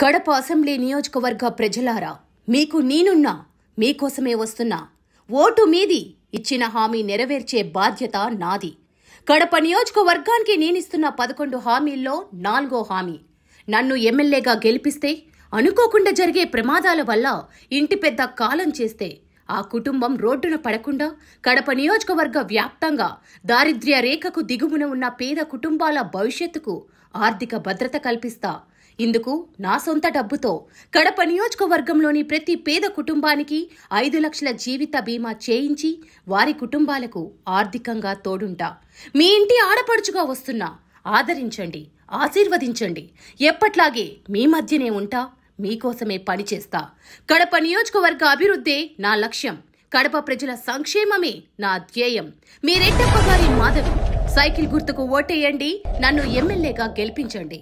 Kadapa assembly నియోజకవర్గ ప్రజలారా, మీకు నేనున్నా, మీకోసమే వస్తున్నా. ఓటు మీది, ఇచ్చిన హామీ నెరవేర్చే బాధ్యత నాది. కడప నియోజకవర్గానికి నేనిస్తున్న 11 హామీల్లో 4వ హామీ. నన్ను ఎమ్మెల్యేగా గెలిపిస్తే అనుకోకుండా జరిగే ప్రమాదాల వల్ల ఇంటి పెద్ద కాలం చేస్తే ఆ కుటుంబం రోడ్డున పడకుండా కడప నియోజకవర్గ వ్యాప్తంగా దారిద్ర్య రేఖకు దిగువన ఉన్న పేద కుటుంబాల భవిష్యత్తుకు ఆర్థిక భద్రత కల్పిస్తా. ఇందుకు నా సొంత డబ్బుతో కడప నియోజకవర్గంలోని ప్రతి పేద కుటుంబానికి 5 లక్షల జీవిత బీమా చేయించి వారి కుటుంబాలకు ఆర్థికంగా తోడుంటా. మీ ఇంటి ఆడపడుచుగా వస్తున్నా. ఆదరించండి, ఆశీర్వదించండి. ఎప్పట్లాగే మీ మధ్యనే ఉంటా, మీకోసమే పనిచేస్తా. కడప నియోజకవర్గ అభివృద్ధే నా లక్ష్యం. కడప ప్రజల సంక్షేమమే నా ధ్యేయం. మీ రెడ్డప్ప గారి మాధవి. సైకిల్ గుర్తుకు ఓటేయండి, నన్ను ఎమ్మెల్యేగా గెలిపించండి.